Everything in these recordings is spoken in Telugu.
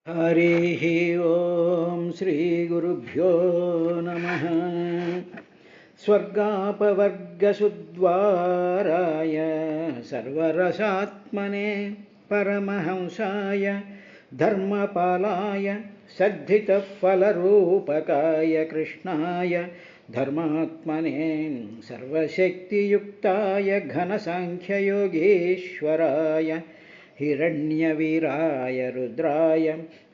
हरिः ॐ श्रीगुरुभ्यो नमः। स्वर्गापवर्गसुद्वाराय सर्वरसात्मने परमहंसाय धर्मपालाय सद्धितफलरूपकाय कृष्णाय धर्मात्मने सर्वशक्तियुक्ताय घनसाङ्ख्ययोगीश्वराय हिरण्यवीराय रुद्राय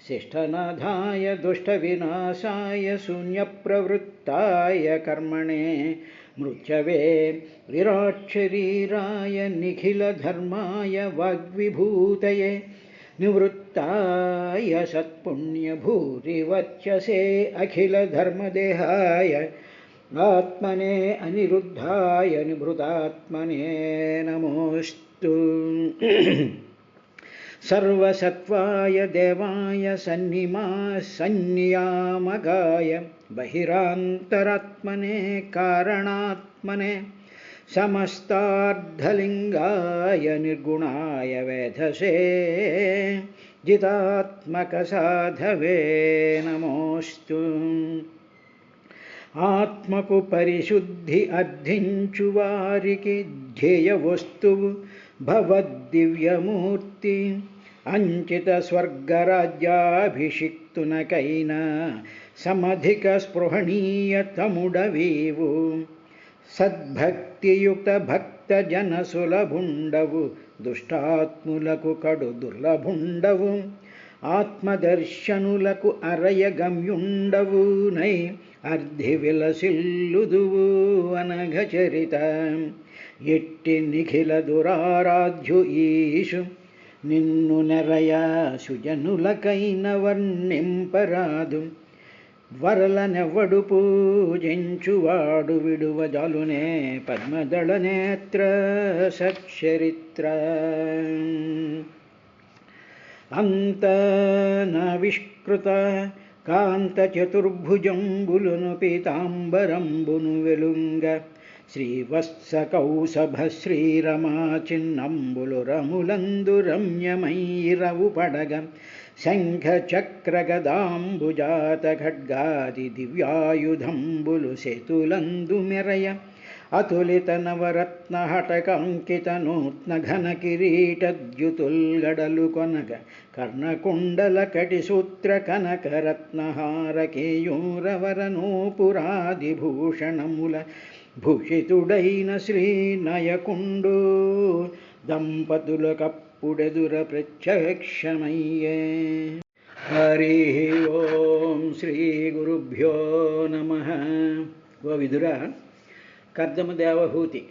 शिष्टनाथाय दुष्टविनाशाय शून्यप्रवृत्ताय कर्मणे मृत्यवे विराट्शरीराय निखिलधर्माय वाग्विभूतये निवृत्ताय सत्पुण्यभूरिवर्चसे अखिलधर्मदेहाय आत्मने अनिरुद्धाय निभृतात्मने नमोऽस्तु। सर्वसत्त्वाय देवाय सन्नियामकाय बहिरान्तरात्मने कारणात्मने समस्तार्धलिङ्गाय निर्गुणाय वेधसे जितात्मकसाधवे नमोऽस्तु। ఆత్మకు పరిశుద్ధి అర్థించు వారికి ధ్యేయ వస్తువు భవద్దివ్యమూర్తి అంచిత స్వర్గరాజ్యాభిషిక్తునకైన సమధిక స్పృహణీయ తముడవీవు సద్భక్తియుక్త భక్త జన సులభుండవు దుష్టాత్ములకు కడు దుర్లభుండవు ఆత్మదర్శనులకు అరయగమ్యుండవు నై అర్ధి విలసిల్లుదువు అనఘచరిత ఎట్టి నిఖిల దురారాధ్యు ఈశు నిన్ను నెరయ సుజనులకైన వర్ణింపరాదు వరలనెవ్వడు పూజించువాడు విడువజాలునే పద్మదళ నేత్ర సచ్చరిత్ర అంతనవిష్కృత కాంతచతుర్భుజంబులును పీతాంబరంబును వెలుంగ శ్రీవత్సకౌసభ శ్రీరమా చిన్నంబులు రములందు రమ్యమైరవు పడగ శంఖ చక్ర గదాంబుజాత ఖడ్గాది దివ్యాయుధంబులు సేతులందు మెరయ అతులిత నవరత్న హటకాంకిత నూత్న ఘన కిరీటద్యుతుల్గడలు కొనగ కర్ణకుండల కటిసూత్ర కనకరత్నహార కేయూరవర నూపురాదిభూషణముల భూషితుడైన శ్రీనయకుండు దంపతులకప్పుడెదుర ప్రత్యక్షమయ్యే. హరి ఓం శ్రీ గురుభ్యో నమః. ఓ విదురా, కర్దమ దేవహూతి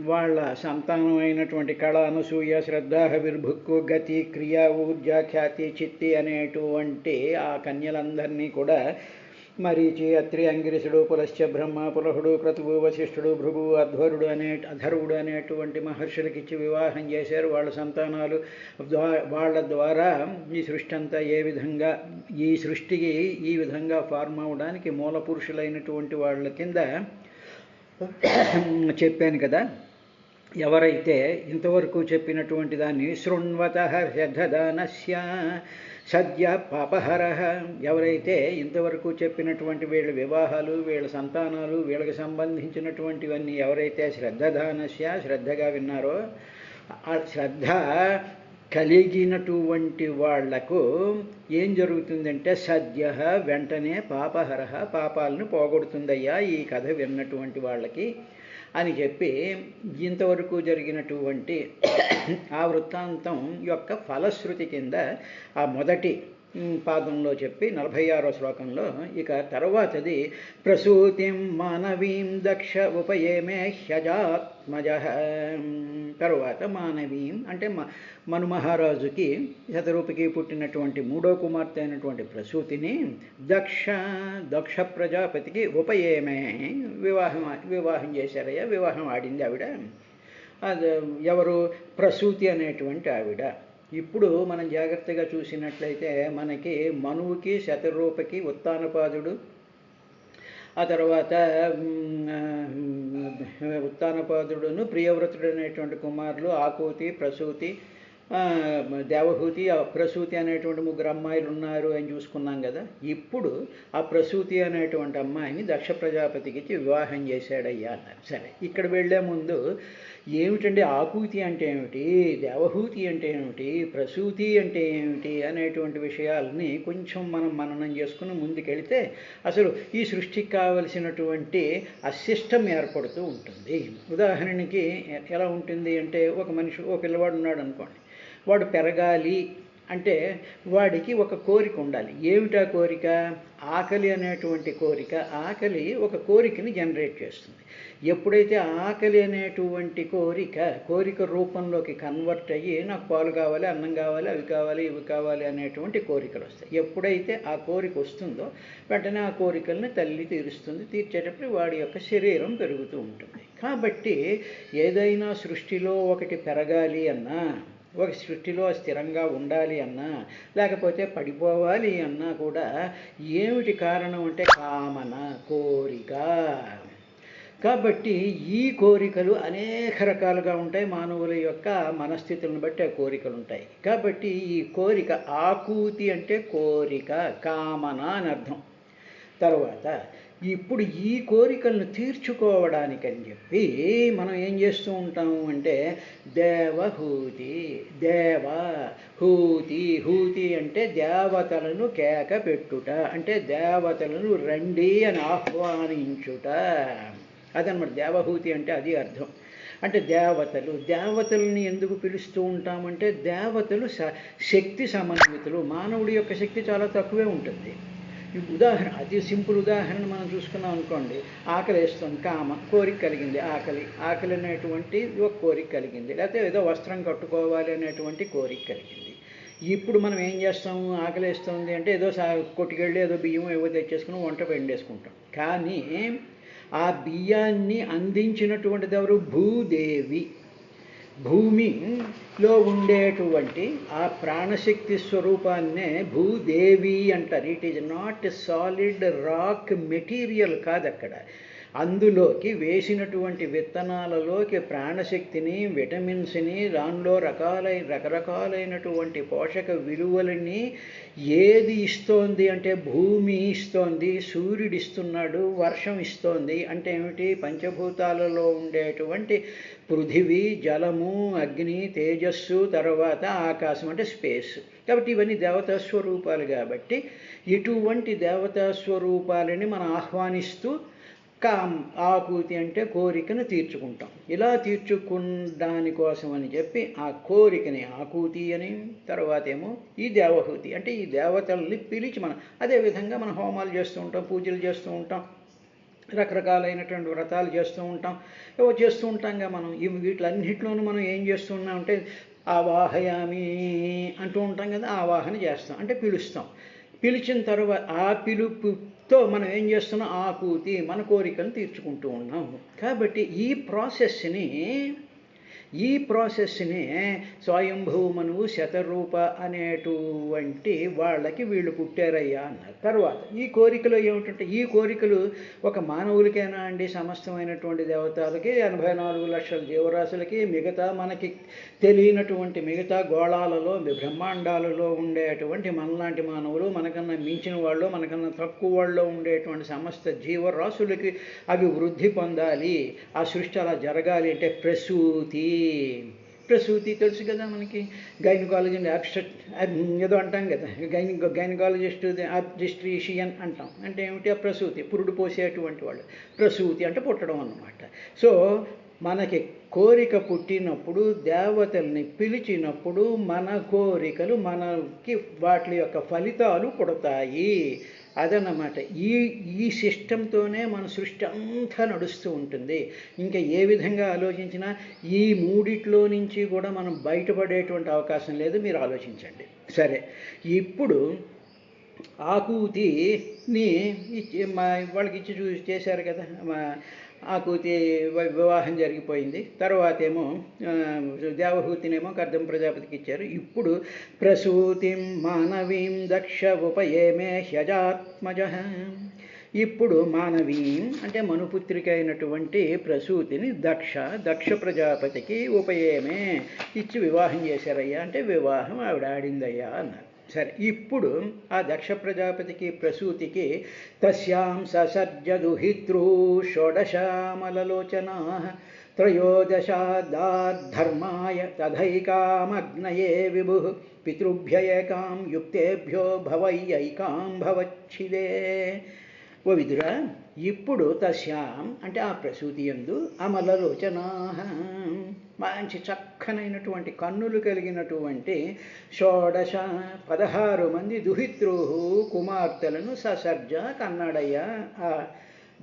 వాళ్ళ సంతానమైనటువంటి కళ, అనసూయ, శ్రద్ధ, హవిర్భుక్కు, గతి, క్రియ, ఊర్జ, ఖ్యాతి, చిత్తి అనేటువంటి ఆ కన్యలందరినీ కూడా మరీచి, అత్రి, అంగిరిసుడు, పులశ్చ, బ్రహ్మ, పులహుడు, క్రతువు, వశిష్ఠుడు, భృగు, అధర్వుడు అనేటువంటి మహర్షులకిచ్చి వివాహం చేశారు. వాళ్ళ సంతానాలు వాళ్ళ ద్వారా ఈ సృష్టి అంతా ఈ సృష్టికి ఈ విధంగా ఫార్మ్ అవడానికి మూల పురుషులైనటువంటి వాళ్ళ కింద చెప్పాను కదా. ఎవరైతే ఇంతవరకు చెప్పినటువంటి దాన్ని శృణ్వత శ్రద్ధదానస్య సద్య పాపహర, ఎవరైతే ఇంతవరకు చెప్పినటువంటి వీళ్ళ వివాహాలు, వీళ్ళ సంతానాలు, వీళ్ళకి సంబంధించినటువంటివన్నీ ఎవరైతే శ్రద్ధదానస్య శ్రద్ధగా విన్నారో, ఆ శ్రద్ధ కలిగినటువంటి వాళ్లకు ఏం జరుగుతుందంటే సద్య వెంటనే పాపహర, పాపాలను పోగొడుతుందయ్యా ఈ కథ విన్నటువంటి వాళ్ళకి అని చెప్పి ఇంతవరకు జరిగినటువంటి ఆ వృత్తాంతం యొక్క ఫలశ్రుతి కింద ఆ మొదటి పాదంలో చెప్పి 46వ శ్లోకంలో ఇక తర్వాతది ప్రసూతిం మానవీం దక్ష ఉపయేమే హ్యజాత్మజ. తరువాత మానవీం అంటే మను మహారాజుకి శతరూపకి పుట్టినటువంటి మూడో కుమార్తె అయినటువంటి ప్రసూతిని దక్ష ప్రజాపతికి ఉపయేమే వివాహం చేశారయ్యా. వివాహం ఆడింది ఆవిడ. అది ఎవరు? ప్రసూతి అనేటువంటి ఆవిడ. ఇప్పుడు మనం జాగ్రత్తగా చూసినట్లయితే మనకి మనువుకి శతరూపకి ఉత్తానపాదుడు, ఆ తర్వాత ఉత్తానపాదుడును ప్రియవ్రతుడు అనేటువంటి కుమారులు ఆకూతి, ప్రసూతి, దేవహూతి, ప్రసూతి అనేటువంటి ముగ్గురు అమ్మాయిలు ఉన్నారు అని చూసుకున్నాం కదా. ఇప్పుడు ఆ ప్రసూతి అనేటువంటి అమ్మాయిని దక్ష ప్రజాపతికి ఇచ్చి వివాహం చేశాడయ్యా అన్నారు. సరే, ఇక్కడ వెళ్ళే ముందు ఏమిటండి ఆకూతి అంటే ఏమిటి, దేవహూతి అంటే ఏమిటి, ప్రసూతి అంటే ఏమిటి అనేటువంటి విషయాలని కొంచెం మనం మననం చేసుకుని ముందుకెళ్తే అసలు ఈ సృష్టికి కావలసినటువంటి ఆ సిస్టమ్ ఏర్పడుతూ ఉంటుంది. ఉదాహరణకి ఎలా ఉంటుంది అంటే, ఓ పిల్లవాడు ఉన్నాడు అనుకోండి, వాడు పెరగాలి అంటే వాడికి ఒక కోరిక ఉండాలి. ఏమిటా కోరిక? ఆకలి అనేటువంటి కోరిక. ఆకలి ఒక కోరికని జనరేట్ చేస్తుంది. ఎప్పుడైతే ఆకలి అనేటువంటి కోరిక రూపంలోకి కన్వర్ట్ అయ్యి నాకు పాలు కావాలి, అన్నం కావాలి, అవి కావాలి, ఇవి కావాలి అనేటువంటి కోరికలు వస్తాయి. ఎప్పుడైతే ఆ కోరిక వస్తుందో వెంటనే ఆ కోరికల్ని తల్లి తీరుస్తుంది. తీర్చేటప్పుడు వాడి యొక్క శరీరం పెరుగుతూ ఉంటుంది. కాబట్టి ఏదైనా సృష్టిలో ఒకటి పెరగాలి అన్నా, ఒక సృష్టిలో స్థిరంగా ఉండాలి అన్నా, లేకపోతే పడిపోవాలి అన్నా కూడా ఏమిటి కారణం అంటే కామన, కోరిక. కాబట్టి ఈ కోరికలు అనేక రకాలుగా ఉంటాయి. మానవుల యొక్క మనస్థితులను బట్టి ఆ కోరికలు ఉంటాయి. కాబట్టి ఈ కోరిక, ఆకూతి అంటే కోరిక, కామన అని అర్థం. తర్వాత ఇప్పుడు ఈ కోరికలను తీర్చుకోవడానికని చెప్పి మనం ఏం చేస్తూ ఉంటాము అంటే దేవహూతి, హూతి అంటే దేవతలను కేక పెట్టుట, అంటే దేవతలను రండి అని ఆహ్వానించుట. అదనమాట దేవహూతి అంటే, అది అర్థం. అంటే దేవతల్ని ఎందుకు పిలుస్తూ ఉంటామంటే దేవతలు శక్తి సమన్వితులు. మానవుడి యొక్క శక్తి చాలా తక్కువే ఉంటుంది. ఉదాహరణ, అతి సింపుల్ ఉదాహరణ మనం చూసుకున్నాం అనుకోండి. ఆకలి వేస్తుంది, కోరిక కలిగింది, ఆకలి అనేటువంటి ఒక కోరిక కలిగింది. లేకపోతే ఏదో వస్త్రం కట్టుకోవాలి అనేటువంటి కోరిక కలిగింది. ఇప్పుడు మనం ఏం చేస్తాము? ఆకలి వేస్తుంది అంటే ఏదో కొట్టుకెళ్ళి ఏదో బియ్యం ఏవో తెచ్చేసుకుని వంట వండేసుకుంటాం. కానీ ఆ బియ్యాన్ని అందించినటువంటిది ఎవరు? భూదేవి. భూమిలో ఉండేటువంటి ఆ ప్రాణశక్తి స్వరూపాన్నే భూదేవి అంటారు. It is not solid rock material కాదు. అక్కడ అందులోకి వేసినటువంటి విత్తనాలలోకి ప్రాణశక్తిని, విటమిన్స్ని, దానిలో రకరకాలైనటువంటి పోషక విలువలని ఏది ఇస్తోంది అంటే భూమి ఇస్తోంది, సూర్యుడు ఇస్తున్నాడు, వర్షం ఇస్తోంది. అంటే ఏమిటి? పంచభూతాలలో ఉండేటువంటి పృథివీ, జలము, అగ్ని, తేజస్సు, తర్వాత ఆకాశం అంటే స్పేస్. కాబట్టి ఇవన్నీ దేవతా స్వరూపాలు. కాబట్టి ఇటువంటి దేవతా స్వరూపాలని మనం ఆహ్వానిస్తూ ఆకూతి అంటే కోరికను తీర్చుకుంటాం. ఇలా తీర్చుకునే కోసం అని చెప్పి ఆ కోరికని ఆకూతి అని, తర్వాత ఏమో ఈ దేవహూతి అంటే ఈ దేవతల్ని పిలిచి మనం అదేవిధంగా మనం హోమాలు చేస్తూ ఉంటాం, పూజలు చేస్తూ ఉంటాం, రకరకాలైనటువంటి వ్రతాలు చేస్తూ ఉంటాం, ఏవో చేస్తూ ఉంటాంగా మనం. వీటిలన్నింటిలోనూ మనం ఏం చేస్తున్నాం అంటే ఆవాహయామి అంటూ ఉంటాం కదా. ఆవాహన చేస్తాం అంటే పిలుస్తాం. పిలిచిన తర్వాత ఆ పిలుపుతో మనం ఏం చేస్తున్నాం? ఆకూతి, మన కోరికను తీర్చుకుంటూ ఉన్నాం. కాబట్టి ఈ ప్రాసెస్ని స్వయంభూమనువు శతరూప అనేటువంటి వాళ్ళకి వీళ్ళు పుట్టారయ్యా అన్నారు. తర్వాత ఈ కోరికలు ఏమిటంటే, ఈ కోరికలు ఒక మానవులకైనా అండి, సమస్తమైనటువంటి దేవతలకి, 84 లక్షల జీవరాశులకి, మిగతా మనకి తెలియనటువంటి మిగతా గోళాలలో, బ్రహ్మాండాలలో ఉండేటువంటి మనలాంటి మానవులు, మనకన్నా మించిన వాళ్ళు, మనకన్నా తక్కువ వాళ్ళు ఉండేటువంటి సమస్త జీవరాశులకి అవి వృద్ధి పొందాలి, ఆ సృష్టి అలా జరగాలి అంటే ప్రసూతి తెలుసు కదా మనకి. గైనకాలజీ ఏదో అంటాం కదా, గైనకాలజిస్ట్, ఆబ్జెస్ట్రీషియన్ అంటాం. అంటే ఏమిటి? ఆ ప్రసూతి, పురుడు పోసేటువంటి వాళ్ళు. ప్రసూతి అంటే పుట్టడం అన్నమాట. సో మనకి కోరిక పుట్టినప్పుడు, దేవతల్ని పిలిచినప్పుడు మన కోరికలు మనకి వాటి యొక్క ఫలితాలు పుడతాయి. అదన్నమాట. ఈ సిస్టంతోనే మన సృష్టి అంతా నడుస్తూ ఉంటుంది. ఇంకా ఏ విధంగా ఆలోచించినా ఈ మూడిట్లో నుంచి కూడా మనం బయటపడేటువంటి అవకాశం లేదు. మీరు ఆలోచించండి. సరే, ఇప్పుడు ఆకూతిని వాళ్ళకి ఇచ్చి చేశారు కదా. ఆకూతి వివాహం జరిగిపోయింది. తర్వాత ఏమో దేవహూతినేమో కర్దమ ప్రజాపతికి ఇచ్చారు. ఇప్పుడు ప్రసూతిం మానవీం దక్ష ఉపయేమే హ్యజాత్మజ. ఇప్పుడు మానవి అంటే మనుపుత్రిక అయినటువంటి ప్రసూతిని దక్ష ప్రజాపతికి ఉపయేమే ఇచ్చి వివాహం చేశారయ్యా అంటే వివాహం ఆవిడ ఆడిందయ్యా అన్నారు. సరే, ఇప్పుడు ఆ దక్ష ప్రజాపతికి ప్రసూతికి తస్యాం ససర్జదుహితృ షోడశామలలోచనా త్రయోదశాదాద్ధర్మాయ తథైకామగ్నయే విభు పితృభ్య ఏకాం యుక్తేభ్యో భవయ్యైకాం భవచ్చిదే. ఓ విదురా, ఇప్పుడు తస్యాం అంటే ఆ ప్రసూతి యందు అమలలోచనా మంచి చక్కనైనటువంటి కన్నులు కలిగినటువంటి 16 మంది దుహితృ కుమార్తెలను ససర్జ కన్నాడయ్యా ఆ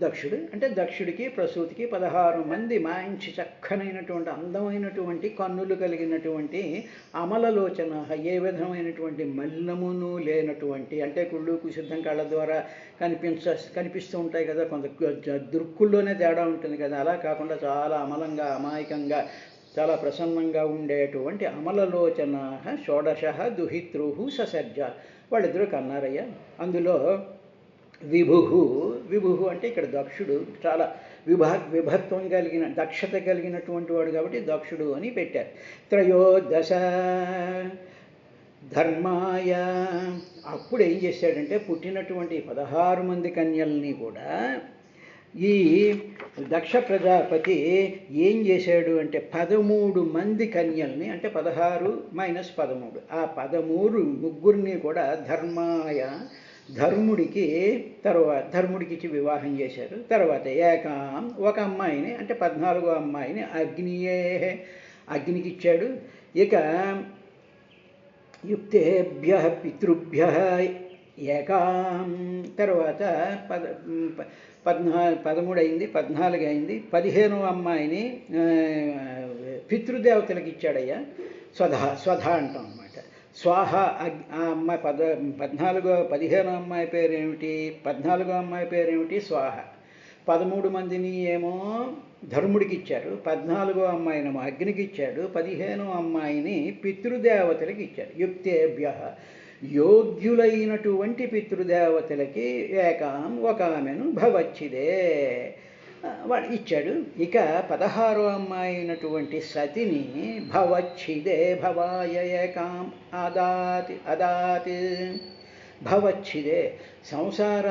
దక్షుడు. అంటే దక్షుడికి ప్రసూతికి 16 మంది మంచి చక్కనైనటువంటి అందమైనటువంటి కన్నులు కలిగినటువంటి అమలలోచన, ఏ విధమైనటువంటి మలినమును లేనటువంటి, అంటే కుళ్ళు కుశుద్ధం కళ్ళ ద్వారా కనిపిస్తూ ఉంటాయి కదా, కొంత దృక్కుల్లోనే తేడా ఉంటుంది కదా, అలా కాకుండా చాలా అమలంగా అమాయకంగా చాలా ప్రసన్నంగా ఉండేటువంటి అమలలోచన 16 దుహితృ ససర్జ వాళ్ళిద్దరూ కన్నారయ్యా. అందులో విభు అంటే ఇక్కడ దక్షుడు చాలా విభత్వం కలిగిన దక్షత కలిగినటువంటి వాడు కాబట్టి దక్షుడు అని పెట్టారు. త్రయోదశ ధర్మాయ అప్పుడు ఏం చేశాడంటే పుట్టినటువంటి 16 మంది కన్యల్ని కూడా ఈ దక్ష ప్రజాపతి ఏం చేశాడు అంటే 13 మంది కన్యల్ని, అంటే 16 - 13 ఆ 13 ముగ్గురిని కూడా ధర్మాయ ధర్ముడికి ఇచ్చి వివాహం చేశారు. తర్వాత ఏకాం ఒక అమ్మాయిని అంటే 14వ అమ్మాయిని అగ్నికి ఇచ్చాడు. ఇక యుక్తేభ్య పితృభ్య ఏకాం తర్వాత 13 అయింది, 14 అయింది, 15వ అమ్మాయిని పితృదేవతలకు ఇచ్చాడయ్యా. స్వధ అంటాం అన్నమాట. స్వాహ ఆ అమ్మాయి 15వ అమ్మాయి పేరేమిటి, 14వ అమ్మాయి పేరేమిటి స్వాహ. 13 మందిని ఏమో ధర్ముడికి ఇచ్చారు, 14వ అమ్మాయినేమో అగ్నికి ఇచ్చాడు, 15వ అమ్మాయిని పితృదేవతలకి ఇచ్చారు. యుక్తేభ్య యోగ్యులైనటువంటి పితృదేవతలకి ఏకాం ఒక ఆమెను భవచ్చిదే వాడు ఇచ్చాడు. ఇక 16వ అమ్మాయి అయినటువంటి సతిని భవచ్చిదే భవాయ ఏకాం అదాతి భవచ్చిదే సంసార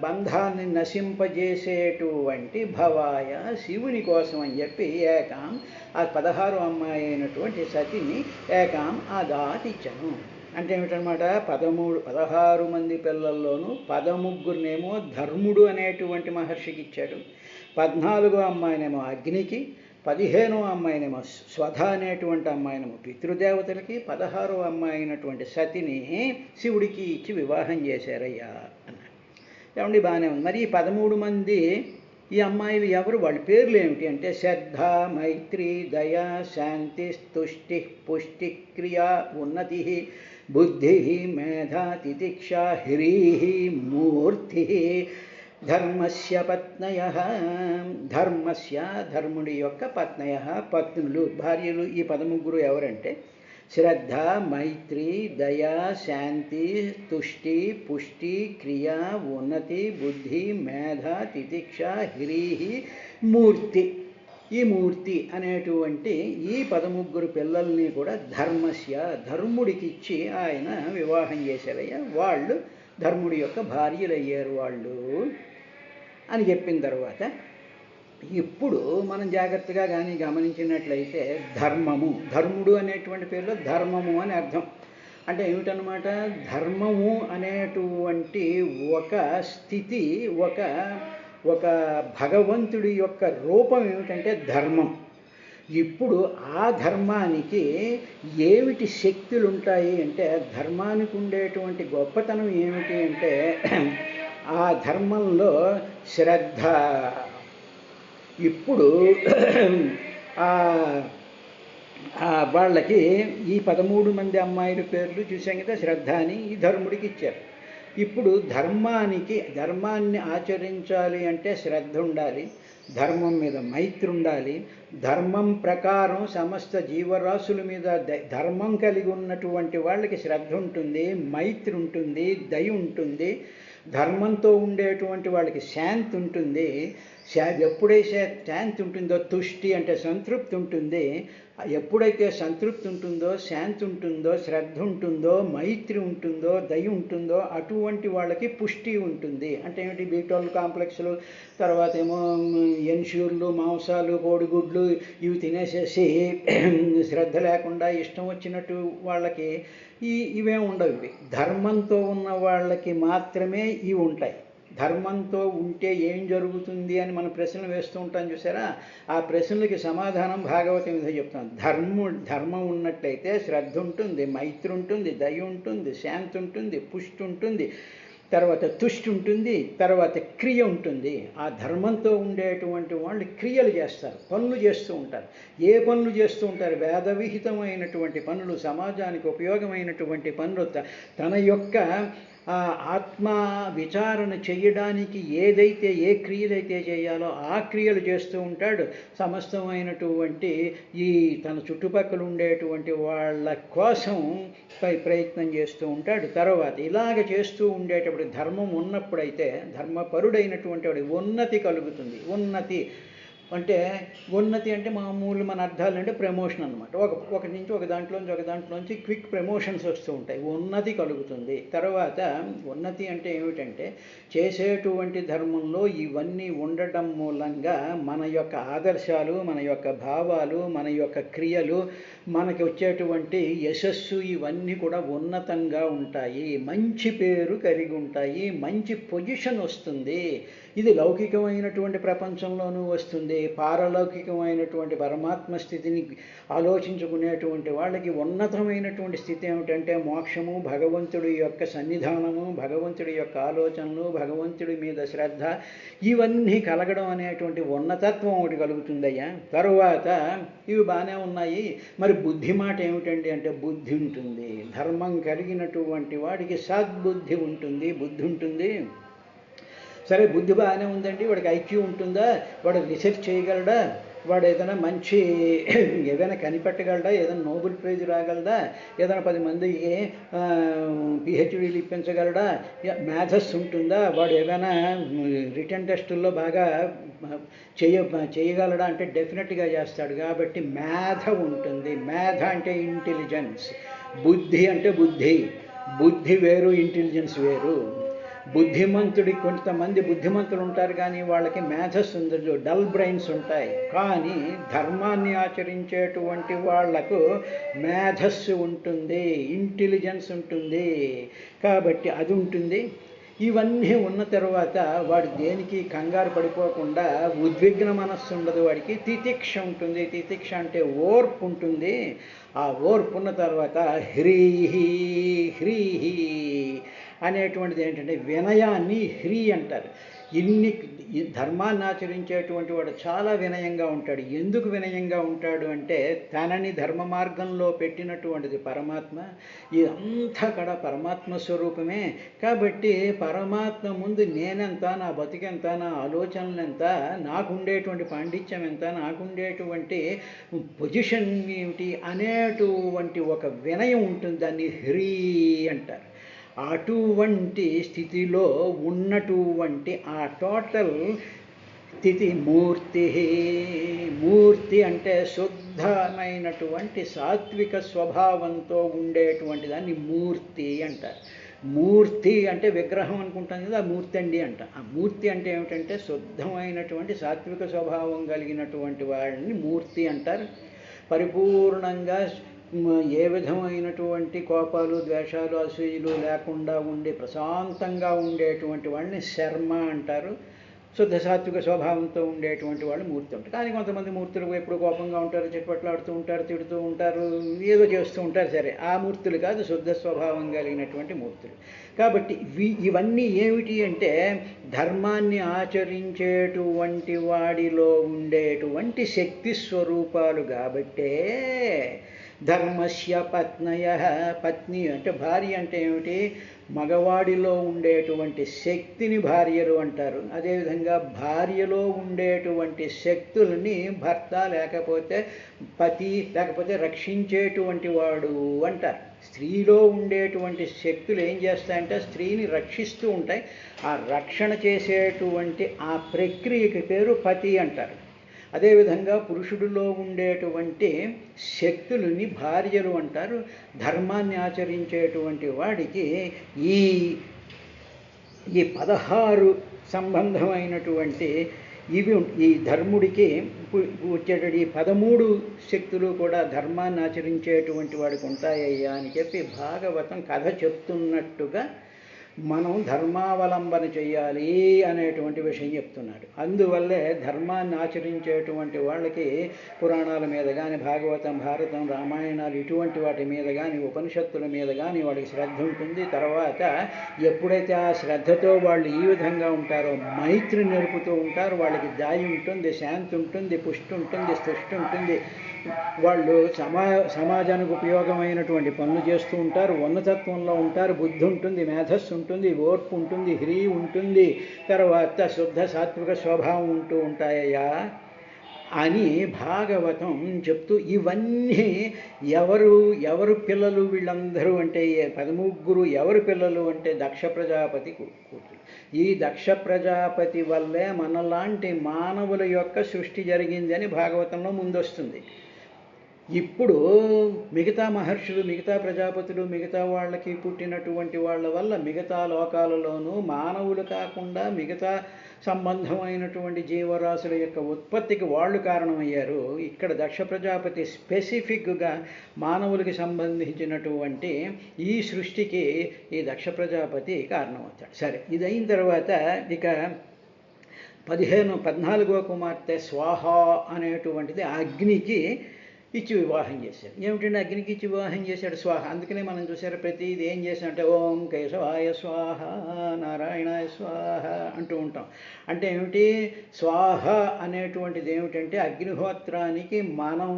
బంధాన్ని నశింపజేసేటువంటి భవాయ శివుని కోసం అని చెప్పి ఏకాం ఆ 16వ అమ్మాయి అయినటువంటి సతిని ఏకాం అదాతి ఇచ్చాను. అంటే ఏమిటనమాట, 16 మంది పిల్లల్లోనూ 13 ధర్ముడు అనేటువంటి మహర్షికి ఇచ్చాడు, 14వ అమ్మాయినేమో అగ్నికి, 15వ అమ్మాయినేమో స్వధ అనేటువంటి అమ్మాయినేమో పితృదేవతలకి, 16వ అమ్మాయి అయినటువంటి సతిని శివుడికి ఇచ్చి వివాహం చేశారయ్యా అన్నాడు. ఏమండి బాగానే ఉంది. మరి ఈ 13 మంది ఈ అమ్మాయిలు ఎవరు, వాళ్ళ పేర్లు ఏమిటి అంటే శ్రద్ధ, మైత్రి, దయ, శాంతి, తుష్టి, పుష్టి, క్రియా, ఉన్నతి, బుద్ధి, మేధ, తితిక్ష, హ్రీ, మూర్తి, ధర్మస్య పత్నయః ధర్ముడి యొక్క పత్నయః పత్నులు భార్యలు. ఈ 13 ఎవరంటే శ్రద్ధ, మైత్రి, దయ, శాంతి, తుష్టి, పుష్టి, క్రియ, ఉన్నతి, బుద్ధి, మేధ, తితిక్ష, హ్రీహి, మూర్తి. ఈ మూర్తి అనేటువంటి ఈ 13 పిల్లల్ని కూడా ధర్ముడికి ఇచ్చి ఆయన వివాహం చేశారయ్యా. వాళ్ళు ధర్ముడి యొక్క భార్యలు అయ్యారు వాళ్ళు అని చెప్పిన తర్వాత ఇప్పుడు మనం జాగ్రత్తగా కానీ గమనించినట్లయితే ధర్ముడు అనేటువంటి పేరులో ధర్మము అని అర్థం. అంటే ఏమిటనమాట, ధర్మము అనేటువంటి ఒక స్థితి, ఒక భగవంతుడి యొక్క రూపం ఏమిటంటే ధర్మం. ఇప్పుడు ఆ ధర్మానికి ఏమిటి శక్తులు ఉంటాయి అంటే, ధర్మానికి ఉండేటువంటి గొప్పతనం ఏమిటి అంటే ఆ ధర్మంలో శ్రద్ధ. ఇప్పుడు వాళ్ళకి ఈ 13 మంది అమ్మాయిల పేర్లు చూసాం కదా, శ్రద్ధ అని ఈ ధర్ముడికి ఇచ్చారు. ఇప్పుడు ధర్మాన్ని ఆచరించాలి అంటే శ్రద్ధ ఉండాలి, ధర్మం మీద మైత్రి ఉండాలి, ధర్మం ప్రకారం సమస్త జీవరాశుల మీద ధర్మం కలిగి ఉన్నటువంటి వాళ్ళకి శ్రద్ధ ఉంటుంది, మైత్రి ఉంటుంది, దయ ఉంటుంది. ధర్మంతో ఉండేటువంటి వాళ్ళకి శాంతి ఉంటుంది. ఎప్పుడైతే శాంతి ఉంటుందో తుష్టి అంటే సంతృప్తి ఉంటుంది. ఎప్పుడైతే సంతృప్తి ఉంటుందో, శాంతి ఉంటుందో, శ్రద్ధ ఉంటుందో, మైత్రి ఉంటుందో, దయ ఉంటుందో అటువంటి వాళ్ళకి పుష్టి ఉంటుంది. అంటే ఏమిటి? బీ12 కాంప్లెక్స్లు, తర్వాత ఏమో ఎన్ష్యూర్లు, మాంసాలు, కోడిగుడ్లు ఇవి తినేసేసి శ్రద్ధ లేకుండా ఇష్టం వచ్చినట్టు వాళ్ళకి ఇవే ఉండవు. ఇవి ధర్మంతో ఉన్న వాళ్ళకి మాత్రమే ఇవి ఉంటాయి. ధర్మంతో ఉంటే ఏం జరుగుతుంది అని మనం ప్రశ్నలు వేస్తూ ఉంటాం చూసారా? ఆ ప్రశ్నలకి సమాధానం భాగవతం మీద చెప్తాం. ధర్మం ఉన్నట్లయితే శ్రద్ధ ఉంటుంది, మైత్రి ఉంటుంది, దయ ఉంటుంది, శాంతి ఉంటుంది, పుష్టి ఉంటుంది, తర్వాత తుష్టి ఉంటుంది, తర్వాత క్రియ ఉంటుంది. ఆ ధర్మంతో ఉండేటువంటి వాళ్ళు క్రియలు చేస్తారు, పనులు చేస్తూ ఉంటారు. ఏ పనులు చేస్తూ ఉంటారు? వేదవిహితమైనటువంటి పనులు, సమాజానికి ఉపయోగమైనటువంటి పనులు, తన యొక్క ఆత్మ విచారణ చేయడానికి ఏ క్రియలైతే చేయాలో ఆ క్రియలు చేస్తూ ఉంటాడు. సమస్తమైనటువంటి ఈ తన చుట్టుపక్కల ఉండేటువంటి వాళ్ళ కోసం ప్రయత్నం చేస్తూ ఉంటాడు. తర్వాత ఇలాగ చేస్తూ ఉండేటప్పుడు ధర్మం ఉన్నప్పుడైతే ధర్మపరుడైనటువంటి వాడి ఉన్నతి కలుగుతుంది. ఉన్నతి అంటే మామూలు మన అర్థాలు అంటే ప్రమోషన్ అనమాట. ఒక నుంచి ఒక దాంట్లోంచి క్విక్ ప్రమోషన్స్ వస్తూ ఉంటాయి. ఉన్నతి కలుగుతుంది. తర్వాత ఉన్నతి అంటే ఏమిటంటే చేసేటువంటి ధర్మంలో ఇవన్నీ ఉండటం మూలంగా మన యొక్క ఆదర్శాలు, మన యొక్క భావాలు, మన యొక్క క్రియలు, మనకి వచ్చేటువంటి యశస్సు ఇవన్నీ కూడా ఉన్నతంగా ఉంటాయి. మంచి పేరు కలిగి ఉంటాయి. మంచి పొజిషన్ వస్తుంది. ఇది లౌకికమైనటువంటి ప్రపంచంలోనూ వస్తుంది. పారలౌకికమైనటువంటి పరమాత్మ స్థితిని ఆలోచించుకునేటువంటి వాళ్ళకి ఉన్నతమైనటువంటి స్థితి ఏమిటంటే మోక్షము, భగవంతుడి యొక్క సన్నిధానము, భగవంతుడి యొక్క ఆలోచనలు, భగవంతుడి మీద శ్రద్ధ ఇవన్నీ కలగడం అనేటువంటి ఉన్నతత్వం ఒకటి కలుగుతుందయ్యా. తరువాత ఇవి బాగానే ఉన్నాయి. మరి బుద్ధి మాట ఏమిటండి అంటే బుద్ధి ఉంటుంది. ధర్మం కలిగినటువంటి వాడికి సద్బుద్ధి ఉంటుంది, బుద్ధి ఉంటుంది. సరే, బుద్ధి బాగానే ఉందండి, వాడికి ఐక్యూ ఉంటుందా? వాడు రీసెర్చ్ చేయగలడా? వాడు ఏదైనా కనిపెట్టగలడా? ఏదైనా నోబెల్ ప్రైజ్ రాగలదా? ఏదైనా 10 మందికి పిహెచ్డీలు ఇప్పించగలడా? మ్యాథ్స్ ఉంటుందా? వాడు ఏదైనా రిటర్న్ టెస్టుల్లో బాగా చేయగలడా అంటే డెఫినెట్గా చేస్తాడు. కాబట్టి మేధ ఉంటుంది. మేధ అంటే ఇంటెలిజెన్స్. బుద్ధి అంటే బుద్ధి వేరు, ఇంటెలిజెన్స్ వేరు. కొంతమంది బుద్ధిమంతులు ఉంటారు, కానీ వాళ్ళకి మేధస్ ఉండదు, డల్ బ్రెయిన్స్ ఉంటాయి. కానీ ధర్మాన్ని ఆచరించేటువంటి వాళ్లకు మేధస్సు ఉంటుంది, ఇంటెలిజెన్స్ ఉంటుంది. కాబట్టి అది ఉంటుంది. ఇవన్నీ ఉన్న తర్వాత వాడు దేనికి కంగారు పడిపోకుండా ఉద్విగ్న మనస్సు ఉండదు. వాడికి తితిక్ష ఉంటుంది. తితిక్ష అంటే ఓర్పు ఉంటుంది. ఆ ఓర్పు ఉన్న తర్వాత హ్రీహి అనేటువంటిది ఏంటంటే వినయాన్ని హ్రీ అంటారు. ధర్మాన్ని ఆచరించేటువంటి వాడు చాలా వినయంగా ఉంటాడు. ఎందుకు వినయంగా ఉంటాడు అంటే తనని ధర్మ మార్గంలో పెట్టినటువంటిది పరమాత్మ. ఇదంతా కూడా పరమాత్మ స్వరూపమే. కాబట్టి పరమాత్మ ముందు నేనెంత, నా బతికెంత, నా ఆలోచనలు ఎంత, నాకుండేటువంటి పాండిత్యం ఎంత, నాకుండేటువంటి పొజిషన్ ఏమిటి అనేటువంటి ఒక వినయం ఉంటుంది. దాన్ని హ్రీ అంటారు. అటువంటి స్థితిలో ఉన్నటువంటి ఆ టోటల్ స్థితి మూర్తి అంటే శుద్ధమైనటువంటి సాత్విక స్వభావంతో ఉండేటువంటి దాన్ని మూర్తి అంటారు. మూర్తి అంటే విగ్రహం అనుకుంటాం కదా, మూర్తి అండి అంట. ఆ మూర్తి అంటే ఏమిటంటే శుద్ధమైనటువంటి సాత్విక స్వభావం కలిగినటువంటి వాడిని మూర్తి అంటారు. పరిపూర్ణంగా ఏ విధమైనటువంటి కోపాలు, ద్వేషాలు, అసూయలు లేకుండా ఉండి ప్రశాంతంగా ఉండేటువంటి వాళ్ళని శర్మ అంటారు. శుద్ధ సాత్విక స్వభావంతో ఉండేటువంటి వాళ్ళు మూర్తి ఉంటారు. కానీ కొంతమంది మూర్తులు ఎప్పుడు కోపంగా ఉంటారు, చిట్పట్లాడుతూ ఉంటారు, తిడుతూ ఉంటారు, ఏదో చేస్తూ ఉంటారు. సరే, ఆ మూర్తులు కాదు, శుద్ధ స్వభావం కలిగినటువంటి మూర్తులు. కాబట్టి ఇవన్నీ ఏమిటి అంటే ధర్మాన్ని ఆచరించేటువంటి వాడిలో ఉండేటువంటి శక్తి స్వరూపాలు. కాబట్టే ధర్మస్య పత్నయ, పత్ని అంటే భార్య అంటే ఏమిటి, మగవాడిలో ఉండేటువంటి శక్తిని భార్యలు అంటారు. అదేవిధంగా భార్యలో ఉండేటువంటి శక్తుల్ని భర్త లేకపోతే పతి లేకపోతే రక్షించేటువంటి వాడు అంటారు. స్త్రీలో ఉండేటువంటి శక్తులు ఏం చేస్తాయంటే స్త్రీని రక్షిస్తూ ఉంటాయి. ఆ రక్షణ చేసేటువంటి ఆ ప్రక్రియకి పేరు పతి అంటారు. అదేవిధంగా పురుషుడిలో ఉండేటువంటి శక్తులని భార్యలు అంటారు. ధర్మాన్ని ఆచరించేటువంటి వాడికి ఈ 16 సంబంధమైనటువంటి ఇవి ఈ ధర్ముడికి వచ్చేటటువంటి ఈ 13 శక్తులు కూడా ధర్మాన్ని ఆచరించేటువంటి వాడికి ఉంటాయ్యా అని చెప్పి భాగవతం కథ చెప్తున్నట్టుగా మనం ధర్మావలంబన చేయాలి అనేటువంటి విషయం చెప్తున్నాడు. అందువల్లే ధర్మాన్ని ఆచరించేటువంటి వాళ్ళకి పురాణాల మీద కానీ, భాగవతం, భారతం, రామాయణాలు ఇటువంటి వాటి మీద కానీ, ఉపనిషత్తుల మీద కానీ వాళ్ళకి శ్రద్ధ ఉంటుంది. తర్వాత ఎప్పుడైతే ఆ శ్రద్ధతో వాళ్ళు ఈ విధంగా ఉంటారో మైత్రి నేర్పుతూ ఉంటారు. వాళ్ళకి దయ ఉంటుంది, శాంతి ఉంటుంది, పుష్టి ఉంటుంది, స్తుష్టి ఉంటుంది. వాళ్ళు సమాజానికి ఉపయోగమైనటువంటి పనులు చేస్తూ ఉంటారు. ఉన్నతత్వంలో ఉంటారు. బుద్ధి ఉంటుంది, మేధస్సు ఉంటుంది, ఓర్పు ఉంటుంది, హ్రీ ఉంటుంది, తర్వాత శుద్ధ సాత్విక స్వభావం ఉంటూ ఉంటాయ్యా అని భాగవతం చెప్తూ ఇవన్నీ ఎవరు పిల్లలు వీళ్ళందరూ అంటే 13 ఎవరు పిల్లలు అంటే దక్ష ప్రజాపతి కూతురు. ఈ దక్ష ప్రజాపతి వల్లే మనలాంటి మానవుల యొక్క సృష్టి జరిగింది అని భాగవతంలో ముందొస్తుంది. ఇప్పుడు మిగతా మహర్షులు, మిగతా ప్రజాపతులు, మిగతా వాళ్ళకి పుట్టినటువంటి వాళ్ళ వల్ల మిగతా లోకాలలోనూ మానవులు కాకుండా మిగతా సంబంధమైనటువంటి జీవరాశుల యొక్క ఉత్పత్తికి వాళ్ళు కారణమయ్యారు. ఇక్కడ దక్ష ప్రజాపతి స్పెసిఫిక్గా మానవులకి సంబంధించినటువంటి ఈ సృష్టికి ఈ దక్ష ప్రజాపతి కారణమవుతాడు. సరే, ఇది అయిన తర్వాత ఇక 14వ కుమార్తె స్వాహ అనేటువంటిది అగ్నికి ఇచ్చి వివాహం చేశాడు. ఏమిటంటే అగ్నికి ఇచ్చి వివాహం చేశాడు స్వాహ. అందుకనే మనం చూసారు ప్రతిది ఏం చేశాడంటే ఓం కేశవాయ స్వాహ, నారాయణాయ స్వాహ అంటూ ఉంటాం. అంటే ఏమిటి, స్వాహ అనేటువంటిది ఏమిటంటే అగ్నిహోత్రానికి మనం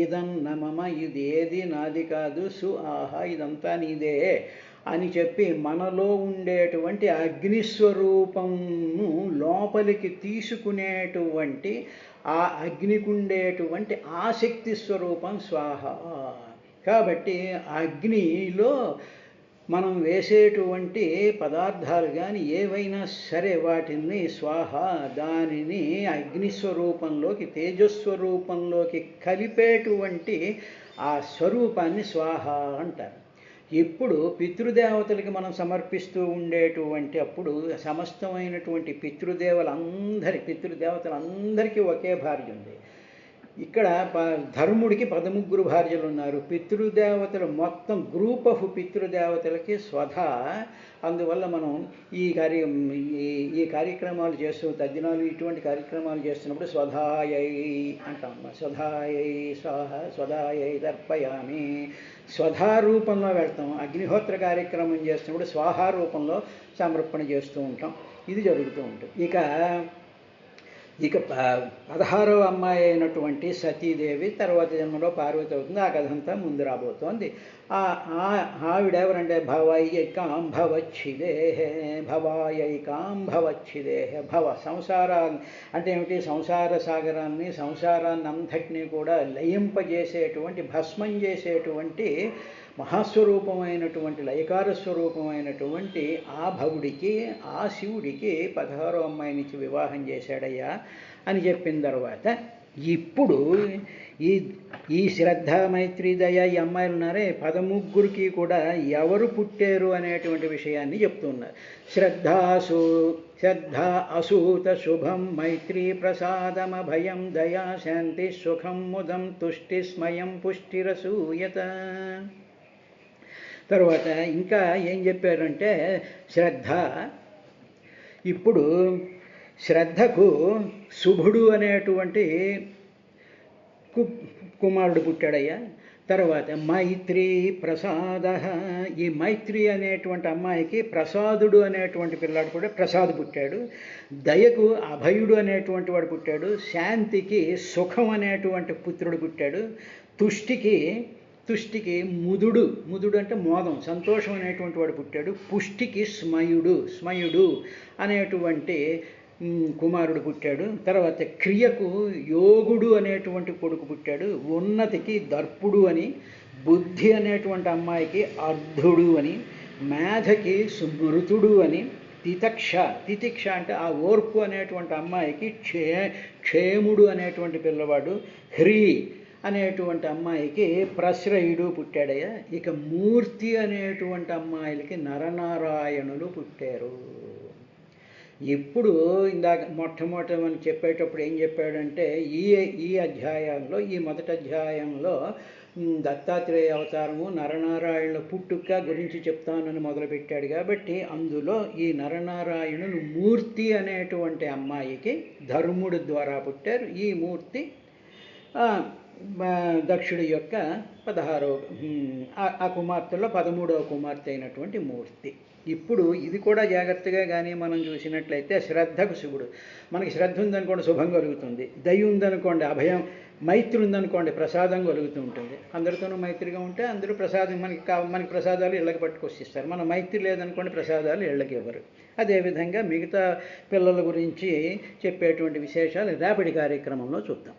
ఇదం నమమ, ఇది ఏది నాది కాదు, సు ఆహ ఇదంతా నీదే అని చెప్పి మనలో ఉండేటువంటి అగ్నిస్వరూపము లోపలికి తీసుకునేటువంటి ఆ అగ్నికి ఉండేటువంటి ఆసక్తి స్వరూపం స్వాహ. కాబట్టి అగ్నిలో మనం వేసేటువంటి పదార్థాలు కానీ ఏవైనా సరే వాటిని స్వాహ, దానిని అగ్నిస్వరూపంలోకి తేజస్వరూపంలోకి కలిపేటువంటి ఆ స్వరూపాన్ని స్వాహ అంటారు. ఇప్పుడు పితృదేవతలకి మనం సమర్పిస్తూ ఉండేటువంటి అప్పుడు సమస్తమైనటువంటి పితృదేవతలందరికీ ఒకే భార్య ఉంది. ఇక్కడ ధర్ముడికి 13 భార్యలు ఉన్నారు. పితృదేవతలు మొత్తం గ్రూప్ ఆఫ్ పితృదేవతలకి స్వధ. అందువల్ల మనం ఈ కార్యక్రమాలు చేస్తూ తద్దినాలు ఇటువంటి కార్యక్రమాలు చేస్తున్నప్పుడు స్వధాయై అంటాం. స్వధాయై స్వాహ, స్వధాయై తర్పయామి, స్వధా రూపంలో వెళ్తాం. అగ్నిహోత్ర కార్యక్రమం చేస్తున్నప్పుడు స్వాహా రూపంలో సమర్పణ చేస్తూ ఉంటాం. ఇది జరుగుతూ ఉంటుంది. ఇక 16వ అమ్మాయి అయినటువంటి సతీదేవి తర్వాత జన్మలో పార్వతి అవుతుంది. ఆ కథంతా ముందు రాబోతోంది. ఆవిడెవరంటే భవైకాం భవచ్చిదేహ. భవ సంసార అంటే ఏమిటి, సంసార సాగరాన్ని, సంసారాన్ని అంతటినీ కూడా లయింపజేసేటువంటి, భస్మం చేసేటువంటి మహాస్వరూపమైనటువంటి లయకార స్వరూపమైనటువంటి ఆ భవుడికి, ఆ శివుడికి 16వ అమ్మాయినిచ్చి వివాహం చేశాడయ్యా అని చెప్పిన తర్వాత ఇప్పుడు ఈ శ్రద్ధ, మైత్రి, దయ ఈ అమ్మాయిలు ఉన్నారే 13కి కూడా ఎవరు పుట్టారు అనేటువంటి విషయాన్ని చెప్తున్నారు. శ్రద్ధ అసూత శుభం, మైత్రి ప్రసాదమభయం, దయా శాంతి సుఖం ముదం, తుష్టి స్మయం పుష్టిరసూయత. తర్వాత ఇంకా ఏం చెప్పారంటే శ్రద్ధ, ఇప్పుడు శ్రద్ధకు శుభుడు అనేటువంటి కుమారుడు పుట్టాడయ్యా. తర్వాత మైత్రి ప్రసాద, ఈ మైత్రి అనేటువంటి అమ్మాయికి ప్రసాదుడు అనేటువంటి పిల్లాడు కూడా ప్రసాద్ పుట్టాడు. దయకు అభయుడు అనేటువంటి వాడు పుట్టాడు. శాంతికి సుఖం అనేటువంటి పుత్రుడు పుట్టాడు. తుష్టికి తుష్టికి ముదుడు, ముదుడు అంటే మోదం, సంతోషం అనేటువంటి వాడు పుట్టాడు. పుష్టికి స్మయుడు అనేటువంటి కుమారుడు పుట్టాడు. తర్వాత క్రియకు యోగుడు అనేటువంటి కొడుకు పుట్టాడు. ఉన్నతికి దర్పుడు అని, బుద్ధి అనేటువంటి అమ్మాయికి అర్ధుడు అని, మేధకి స్మృతుడు అని, తితిక్ష అంటే ఆ ఓర్పు అనేటువంటి అమ్మాయికి క్షేముడు అనేటువంటి పిల్లవాడు, హ్రీ అనేటువంటి అమ్మాయికి ప్రశ్రయుడు పుట్టాడయ్యా. ఇక మూర్తి అనేటువంటి అమ్మాయిలకి నరనారాయణులు పుట్టారు. ఇప్పుడు ఇందాక మొట్టమొదటి మనం చెప్పేటప్పుడు ఏం చెప్పాడంటే ఈ అధ్యాయంలో, ఈ మొదటి అధ్యాయంలో దత్తాత్రేయ అవతారము నరనారాయణుల పుట్టుక గురించి చెప్తానని మొదలుపెట్టాడు. కాబట్టి అందులో ఈ నరనారాయణులు మూర్తి అనేటువంటి అమ్మాయికి ధర్ముడి ద్వారా పుట్టారు. ఈ మూర్తి దక్షుడి యొక్క 16వ ఆ కుమార్తెలో 13వ కుమార్తె అయినటువంటి మూర్తి. ఇప్పుడు ఇది కూడా జాగ్రత్తగా కానీ మనం చూసినట్లయితే శ్రద్ధకు శివుడు. మనకి శ్రద్ధ ఉందనుకోండి శుభం కలుగుతుంది, దయ ఉందనుకోండి అభయం, మైత్రి ఉందనుకోండి ప్రసాదం కలుగుతూ ఉంటుంది. అందరితోనూ మైత్రిగా ఉంటే అందరూ ప్రసాదం మనకి ప్రసాదాలు ఇళ్ళకి పట్టుకొచ్చిస్తారు. మన మైత్రి లేదనుకోండి ప్రసాదాలు ఇళ్ళకి ఇవ్వరు. అదేవిధంగా మిగతా పిల్లల గురించి చెప్పేటువంటి విశేషాలు రేపటి కార్యక్రమంలో చూద్దాం.